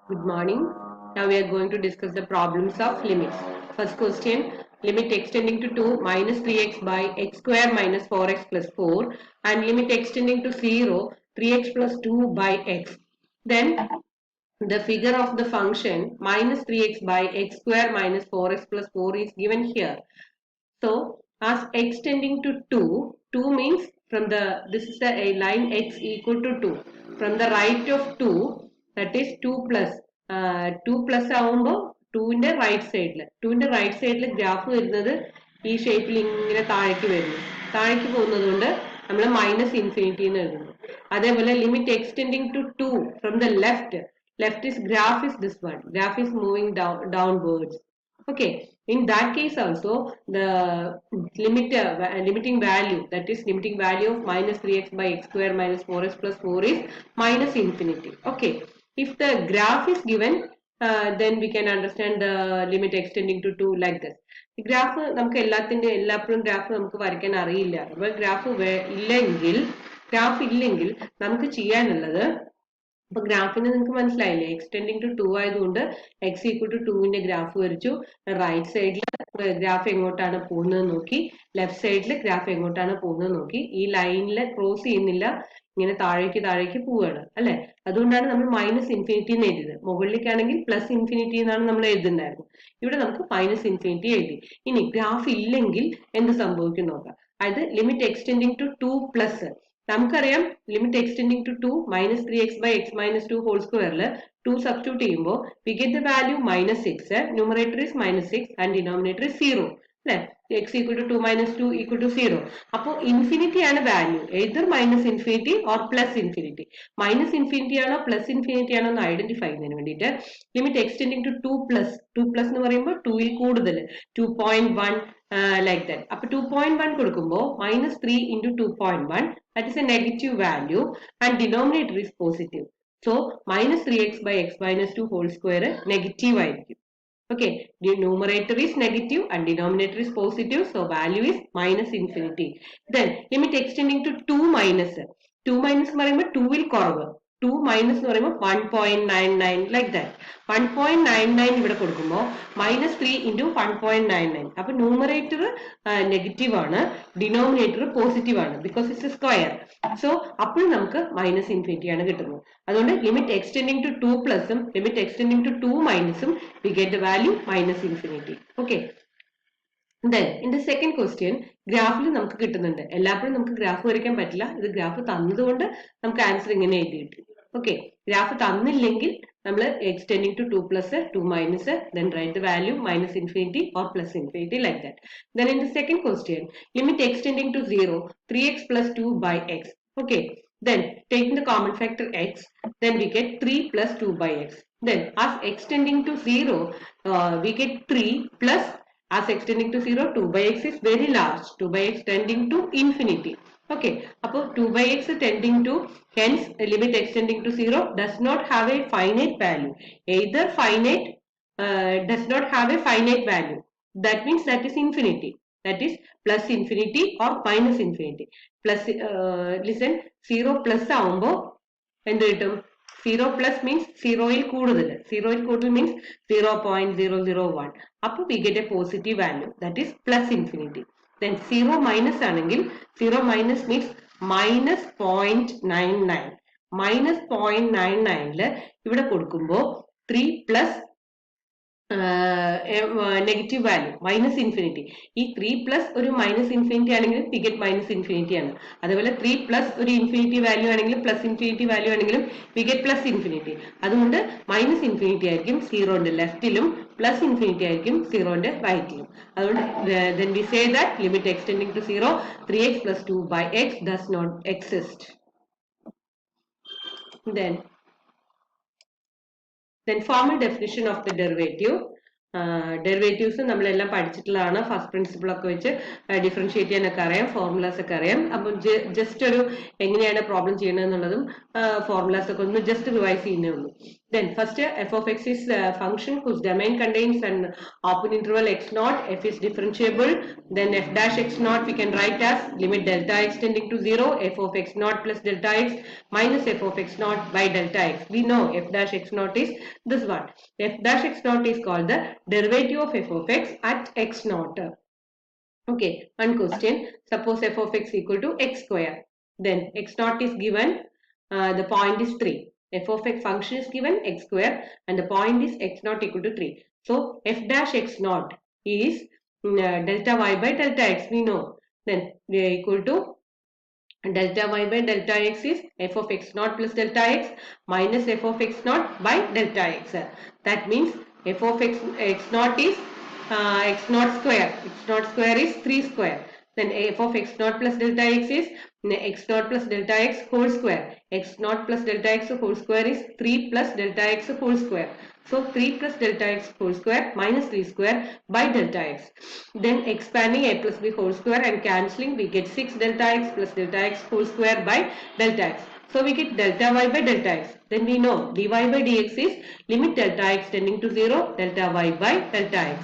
Good morning. Now we are going to discuss the problems of limits. First question, limit extending to 2 minus 3x by x square minus 4x plus 4 and limit extending to 0 3x plus 2 by x. Then the figure of the function minus 3x by x square minus 4x plus 4 is given here. So as x tending to 2, 2 means from this is a line x equal to 2. From the right of 2, that is 2 plus. 2 plus ആവുമ്പോൾ 2ന്റെ right സൈഡിൽ 2ന്റെ right സൈഡിൽ graph വരുന്നത് ഈ ഷേപ്പിൽ ഇങ്ങനെ താഴേക്ക് വരുന്നു. താഴേക്ക് പോകുന്നത് കൊണ്ട് നമ്മൾ മൈനസ് ഇൻഫിനിറ്റി എന്ന് എഴുതുന്നു. അതേപോലെ limit extending to 2 from the left. Left is graph is this one. Graph is moving downwards. Okay, in that case also the limiting value, that is limiting value of minus 3x by x square minus 4x plus 4 is minus infinity. Okay, if the graph is given, then we can understand the limit extending to 2 like this. Graph നമുക്ക് എല്ലാപ്പോഴും graph നമുക്ക് വരയ്ക്കാൻ അറിയില്ല. അപ്പോൾ graph ഇല്ലെങ്കിൽ നമുക്ക് ചെയ്യാനുള്ളത്, അപ്പൊ ഗ്രാഫിന് നിങ്ങൾക്ക് മനസ്സിലായില്ലേ, എക്സ്റ്റെൻഡിങ് ടു 2 ആയതുകൊണ്ട് എക്സ് ഈക്വൽ ടു 2ന്റെ ഗ്രാഫ് വരച്ചു. റൈറ്റ് സൈഡിൽ ഗ്രാഫ് എങ്ങോട്ടാണ് പോകുന്നത് നോക്കി, ലെഫ്റ്റ് സൈഡിൽ ഗ്രാഫ് എങ്ങോട്ടാണ് പോകുന്നത് നോക്കി. ഈ ലൈനിൽ ക്രോസ് ചെയ്യുന്നില്ല, ഇങ്ങനെ താഴേക്ക് പോവുകയാണ് അല്ലെ. അതുകൊണ്ടാണ് നമ്മൾ മൈനസ് ഇൻഫിനിറ്റി എന്ന് എഴുതിയത്. മുകളിലേക്കാണെങ്കിൽ പ്ലസ് ഇൻഫിനിറ്റി എന്നാണ് നമ്മൾ എഴുതുന്നുണ്ടായിരുന്നു. ഇവിടെ നമുക്ക് മൈനസ് ഇൻഫിനിറ്റി എഴുതി. ഇനി ഗ്രാഫ് ഇല്ലെങ്കിൽ എന്ത് സംഭവിക്കും നോക്കാം. അതായത് ലിമിറ്റ് എക്സ്റ്റെൻഡിങ് ടു 2 പ്ലസ്, നമുക്കറിയാം limit extending to 2 minus 3x by x minus 2 whole സ്ക്വയറിൽ 2 സബ്സ്റ്റിറ്റ്യൂട്ട് ചെയ്യുമ്പോൾ we get the value minus 6. Numerator is minus 6 and denominator is 0 അല്ലെ. X equal to 2 minus 2 equal to 0. അപ്പോൾ infinity ആണ് വാല്യൂ, either minus infinity or plus infinity. Minus infinity ആണോ plus infinity ആണോ എന്ന് identify ചെയ്യുന്നതിന് വേണ്ടിയിട്ട് ലിമിറ്റ് എക്സ്റ്റെൻഡിങ് ടു 2 പ്ലസ് എന്ന് പറയുമ്പോൾ 2ൽ കൂടുതൽ 2.1 like that. അപ്പോൾ 2.1 കൊടുക്കുമ്പോൾ minus 3 into 2.1, that is a negative value and denominator is positive. So minus 3x by x minus 2 whole square negative ആയിരിക്കും. Okay, the numerator is negative and denominator is positive, so value is minus infinity. Then limit extending to 2 minus എന്ന് പറയുമ്പോൾ 2ൽ കുറവ്, 2 minus എന്ന് പറയുമ്പോൾ 1.99 like that. 1.99 ഇവിടെ കൊടുക്കുമ്പോൾ minus 3 into 1.99. അപ്പൊ numerator negative ആണ്, ഡിനോമിനേറ്റർ പോസിറ്റീവ് ആണ്, because it's A square. So അപ്പോൾ നമുക്ക് മൈനസ് ഇൻഫിനിറ്റി ആണ് കിട്ടുന്നത്. അതുകൊണ്ട് ലിമിറ്റ് എക്സ്റ്റെൻഡിങ് ടു 2 പ്ലസും ലിമിറ്റ് എക്സ്റ്റെൻഡിങ് ടു 2 മൈനസും we get the value minus infinity. Okay, then in the second question ഗ്രാഫിൽ നമുക്ക് കിട്ടുന്നുണ്ട്. എല്ലാപ്പോഴും നമുക്ക് ഗ്രാഫ് വരയ്ക്കാൻ പറ്റില്ല. ഇത് ഗ്രാഫ് തന്നതുകൊണ്ട് നമുക്ക് ആൻസർ ഇങ്ങനെ എഴുതിയിട്ട്. ഓക്കെ, ഗ്രാഫ് തന്നില്ലെങ്കിൽ നമ്മൾ x tending to 2 plus 2 minus then write the value minus infinity or plus infinity like that. Then in the second question limit extending to 0 3x plus 2 by x. Okay, then taking the common factor x, then we get 3 plus 2 by x. Then as extending to 0 we get 3 plus, as extending to 0 2 by x is very large, 2 by x tending to infinity. Okay, അപ്പോൾ 2 by x tending to, hence limit extending to 0 does not have a finite value, either finite does not have a finite value, that means that is infinity, that is plus infinity or minus infinity. Plus listen, 0 plus ആവുമ്പോൾ എന്ത് കിട്ടും? 0 plus means 0ൽ കൂടുതൽ, 0ൽ കൂടുതൽ means 0.001. അപ്പോൾ we get a positive value, that is plus infinity. Then 0 minus ആണെങ്കിൽ 0 minus means minus 0.99. minus 0.99ൽ ഇവിടെ കൊടുക്കുമ്പോൾ 3 plus negative value minus infinity. ഈ 3 പ്ലസ് ഒരു മൈനസ് ഇൻഫിനിറ്റി ആണെങ്കിൽ വി ഗെറ്റ് മൈനസ് ഇൻഫിനിറ്റി ആണ്. അതേപോലെ 3 പ്ലസ് ഒരു ഇൻഫിനിറ്റി വാല്യൂ ആണെങ്കിലും പ്ലസ് ഇൻഫിനിറ്റി വാല്യൂ ആണെങ്കിലും വി ഗെറ്റ് പ്ലസ് ഇൻഫിനിറ്റി. അതുകൊണ്ട് മൈനസ് ഇൻഫിനിറ്റി ആയിരിക്കും സീറോന്റെ ലെഫ്റ്റിലും, പ്ലസ് ഇൻഫിനിറ്റി ആയിരിക്കും സീറോന്റെ റൈറ്റിലും. അതുകൊണ്ട് then we say that limit extending to 0 3x plus 2 by x does not exist. Then formal definition of the derivative. Derivatives നമ്മളെല്ലാം പഠിച്ചിട്ടുള്ളതാണ്. First principle ഒക്കെ വെച്ച് differentiate ചെയ്യാനൊക്കെ അറിയാം, formulas ഒക്കെ അറിയാം. അപ്പം ജസ്റ്റ് ഒരു എങ്ങനെയാണ് പ്രോബ്ലം ചെയ്യണമെന്നുള്ളതും ഫോർമുലാസ് ഒക്കെ ഒന്ന് ജസ്റ്റ് റിവൈസ് ചെയ്യുന്നേ ഉള്ളൂ. Then first f of x is a function whose domain contains an open interval x naught. F is differentiable. Then f dash x naught we can write as limit delta x tending to 0 f of x naught plus delta x minus f of x naught by delta x. We know f dash x naught is this one. F dash x naught is called the derivative of f of x at x naught. Okay, one question. Suppose f of x equal to x square. Then x naught is given. The point is 3. F of x function is given x square and the point is x naught equal to 3. So f dash x naught is delta y by delta x, we know. Then we are equal to delta y by delta x is f of x naught plus delta x minus f of x naught by delta x. That means f of x naught is x naught square. X naught square is 3 square. Then f of x naught plus delta x is x naught plus delta x whole square. X naught plus delta x whole square is 3 plus delta x whole square. So 3 plus delta x whole square minus 3 square by delta x. Then expanding a plus b whole square and cancelling, we get 6 delta x plus delta x whole square by delta x. So we get delta y by delta x. Then we know dy by dx is limit delta x tending to 0 delta y by delta x.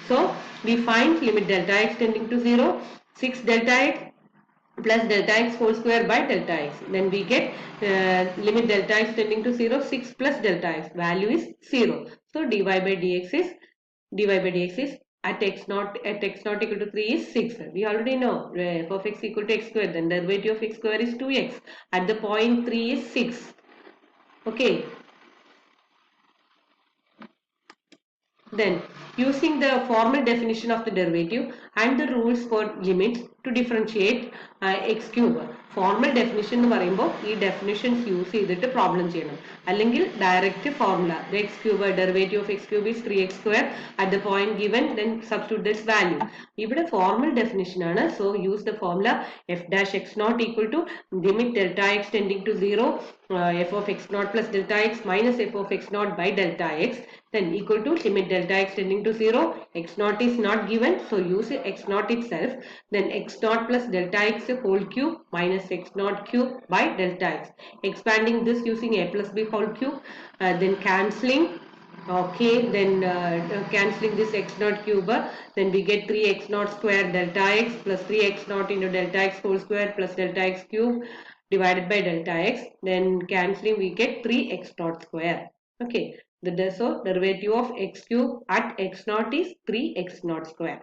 So we find limit delta x tending to 0, 6 delta x plus delta x whole square by delta x. Then we get limit delta x tending to 0, 6 plus delta x, value is 0. So dy by dx is at x naught equal to 3 is 6. We already know f of x equal to x square, then derivative of x square is 2x. At the point 3 is 6. Okay. Then using the formal definition of the derivative and the rules for limits to differentiate x cube. Formal definition എന്ന് പറയുമ്പോൾ ഈ definitions use ചെയ്തിട്ട് problem ചെയ്യണം. അല്ലെങ്കിൽ direct formula, the x cube derivative of x cube is 3x square at the point given, then substitute this value. ഇവിടെ formal definition ആണ്. So use the formula f dash x naught equal to limit delta x tending to 0 f of x naught plus delta x minus f of x naught by delta x, then equal to limit delta x tending to 0, x naught is not given, so use x naught itself, then x naught plus delta x whole cube minus x naught cube by delta x. Expanding this using a plus b whole cube, then cancelling. Okay, then cancelling this x naught cube, then we get 3x naught square delta x plus 3x naught into delta x whole square plus delta x cube divided by delta x. Then cancelling, we get 3x naught square. Okay, so derivative of x cube at x naught is 3x naught square.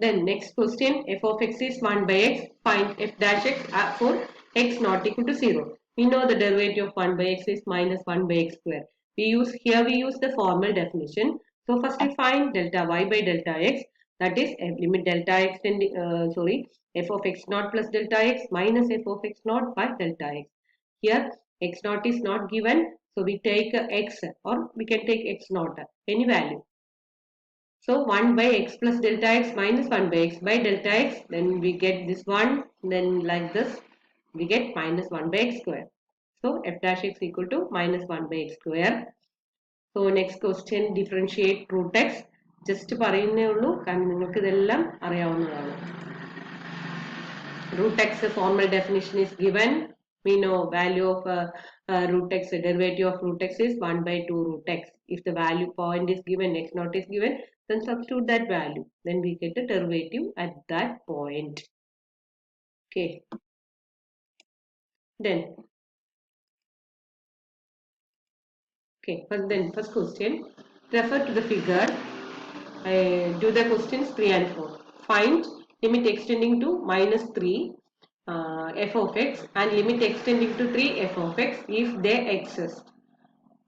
Then next question, f of x is 1 by x, find f dash x for x not equal to 0. We know the derivative of 1 by x is minus 1 by x square. We use the formal definition. So first we find delta y by delta x, that is limit delta x f of x naught plus delta x minus f of x naught by delta x. Here x naught is not given, so we take x, or we can take x naught, any value. So 1 by x plus delta x minus 1 by x by delta x, then we get this one, then like this we get minus 1 by x square. So f dash x equal to minus 1 by x square. So next question, differentiate root x. Just പറയുന്നേ ഉള്ളൂ, കാരണം നിങ്ങൾക്ക് ഇതെല്ലാം അറിയാവുന്നതാണ്. Root x formal definition is given. We know value of root x, derivative of root x is 1 by 2 root x. If the value point is given, x naught is given, then substitute that value. Then we get the derivative at that point. Okay. Then first question, refer to the figure. Do the questions 3 and 4. Find limit extending to minus 3 f of x and limit extending to 3 f of x if they exist.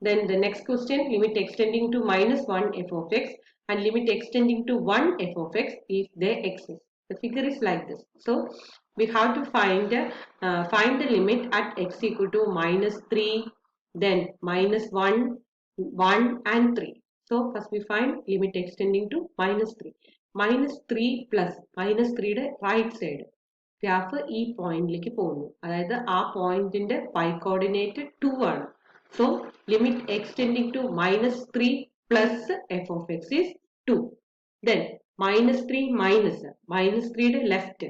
Then the next question, limit extending to minus 1 f of x and limit extending to 1 f of x if they exist. The figure is like this. So we have to find the limit at x equal to minus 3, then minus 1, 1 and 3. So first we find limit extending to minus 3. Minus 3 plus minus 3 right side. Graph ഈ പോയിന്റിലേക്ക് പോകുന്നു, അതായത് ആ പോയിന്റിന്റെ y coordinate 2 ആണ്. So limit x tending to minus 3 plus f of x is 2. Then minus 3 minus 3 left.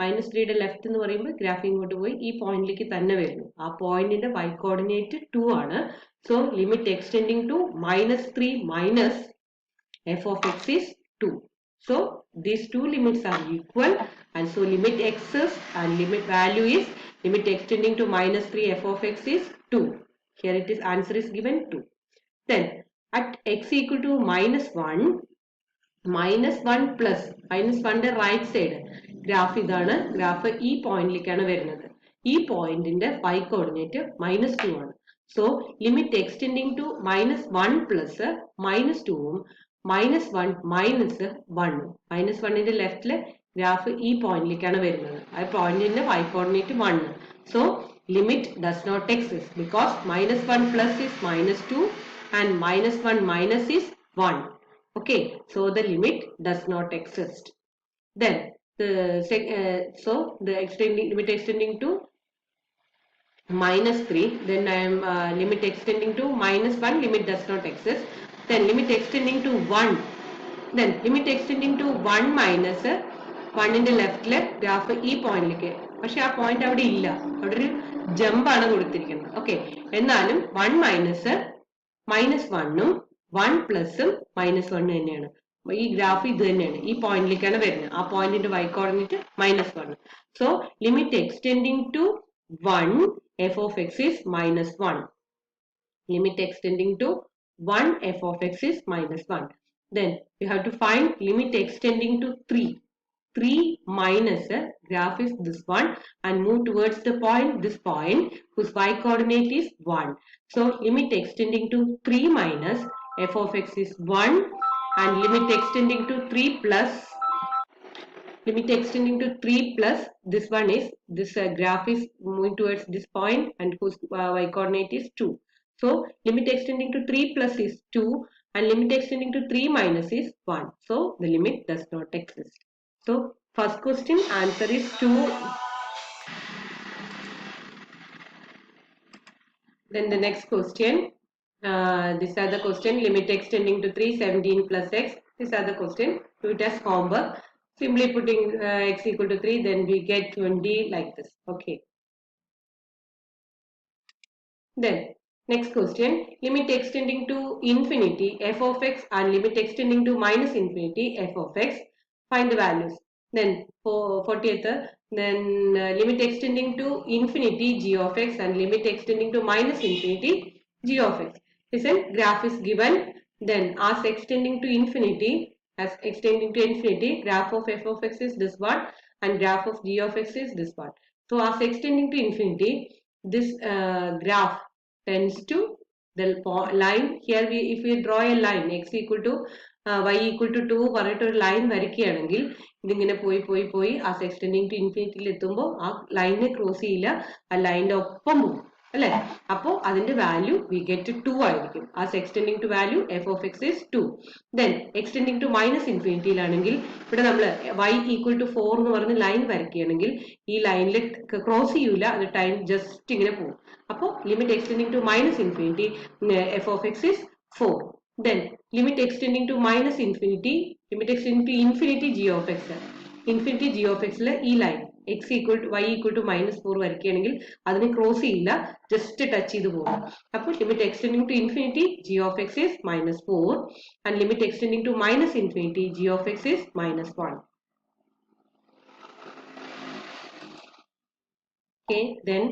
Minus 3യുടെ left എന്ന് പറയുമ്പോൾ graph ഇങ്ങോട്ട് പോയി ഈ പോയിന്റിലേക്ക് തന്നെ വരുന്നു. ആ പോയിന്റിന്റെ y കോർഡിനേറ്റ് 2 ആണ്. So limit extending to minus 3 minus f of x is 2. So these two limits are equal, and so limit x is and limit value is limit extending to minus 3 f of x is 2. Here it is, answer is given 2. Then at x equal to minus 1 plus minus 1 right side graph ഇതാണ്. Graph ഈ പോയിന്റിലേക്കാണ് വരുന്നത്. ഈ പോയിന്റിന്റെ y coordinate minus 2 ആണ്. So limit extending to minus 1 plus minus 2ഉം minus 1 minus 1. minus 1ന്റെ ലെഫ്റ്റില് ഗ്രാഫ് ഈ പോയിന്റിലേക്കാണ് വരുന്നത്. ആ പോയിന്റിന്റെ y coordinate 1. So limit does not exist because minus 1 plus is minus 2 and minus 1 minus is 1. Okay, so the limit does not exist. Then so the limit extending to minus 3, then I am limit extending to minus 1, limit does not exist. Then limit extending to 1, then limit extending to 1 minus 1 in the left graph ഈ പോയിന്റിലേക്ക്. പക്ഷെ ആ point അവിടെ ഇല്ല, അവിടെ ഒരു jump ആണ് കൊടുത്തിരിക്കുന്നത്. ഓക്കെ, എന്നാലും 1 മൈനസ് minus 1ഉം 1 പ്ലസും minus 1 തന്നെയാണ്. ഈ ഗ്രാഫ് ഇത് തന്നെയാണ്, ഈ പോയിന്റിലേക്കാണ് വരുന്നത്. ആ പോയിന്റിന്റെ y coordinate minus 1. So limit extending to 1 f of x is minus 1. Limit extending to 1 f of x is minus 1. Then we have to find limit extending to 3. 3 minus graph is this one and move towards the point, this point whose y coordinate is 1. So limit extending to 3 minus f of x is 1 and limit extending to 3 plus this one is this graph is moving towards this point and whose y coordinate is 2. So limit extending to 3 plus is 2 and limit extending to 3 minus is 1. So the limit does not exist. So first question answer is 2. Then the next question, these are the question, limit extending to 3, 17 plus x. These are the question. Do it as homework. Simply putting x equal to 3, then we get 20 like this. Okay. Then next question, limit extending to infinity f of x and limit extending to minus infinity f of x. Find the values. Then for 40th, then limit extending to infinity g of x and limit extending to minus infinity g of x. Listen, graph is given. Then as extending to infinity, graph of f of x is this one and graph of g of x is this one. So as extending to infinity, this graph tends to the line here. If we draw a line x equal to y equal to 2 പറഞ്ഞിട്ട് ഒരു line വരയ്ക്കുകയാണെങ്കിൽ ഇതിങ്ങനെ പോയി as extending to ഇൻഫിനിറ്റിയിൽ എത്തുമ്പോൾ ആ ലൈനിനെ cross ചെയ്യില്ല, ആ ലൈനിന്റെ ഒപ്പം പോകും അല്ലെ. അപ്പോൾ അതിന്റെ വാല്യൂ വി ഗെറ്റ് 2 ആയിരിക്കും. As extending to value f of x is 2. Then extending to minus ഇൻഫിനിറ്റിയിലാണെങ്കിൽ ഇവിടെ നമ്മൾ y ഈക്വൽ ടു 4 എന്ന് പറഞ്ഞ് ലൈൻ വരയ്ക്കുകയാണെങ്കിൽ ഈ ലൈനിൽ ക്രോസ് ചെയ്യൂല, അത് ടൈം ജസ്റ്റ് ഇങ്ങനെ പോകും. അപ്പോൾ limit extending to minus infinity f of x is 4. Then limit extending to minus infinity, limit extending to infinity g of x. Infinity g of x ലെ ഈ line x equal to y equal to minus 4 വരയ്ക്കുകയാണെങ്കിൽ അതിനെ cross ചെയ്യില്ല, just touch ചെയ്ത് പോകും. അപ്പോൾ limit extending to infinity g of x is minus 4 and limit extending to minus infinity g of x is minus 1. Okay, then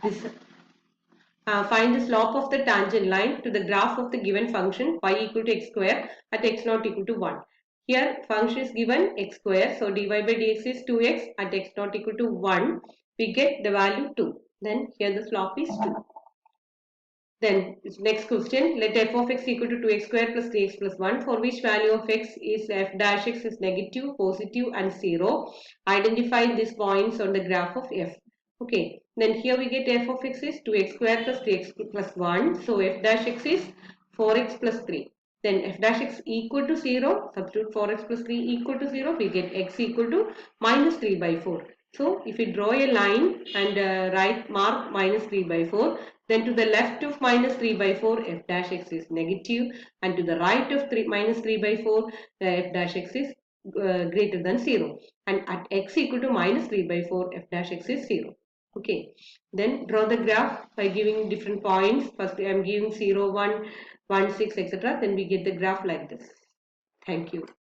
this find the slope of the tangent line to the graph of the given function y equal to x square at x not equal to 1. Here function is given x square, so dy by dx is 2x at x not equal to 1. We get the value 2. Then here the slope is 2. Then next question, let f of x equal to 2x square plus 3x plus 1 for which value of x is f dash x is negative, positive and 0. Identify these points on the graph of f. Okay, then here we get f of x is 2x square plus 3x plus 1. So f dash x is 4x plus 3. Then f dash x equal to 0, substitute 4x plus 3 equal to 0. We get x equal to minus 3 by 4. So if we draw a line and write mark minus 3 by 4, then to the left of minus 3 by 4, f dash x is negative, and to the right of minus 3 by 4, f dash x is greater than 0. And at x equal to minus 3 by 4, f dash x is 0. Okay, then draw the graph by giving different points. First I am giving 0, 1, 1, 6, etc. Then we get the graph like this. Thank you.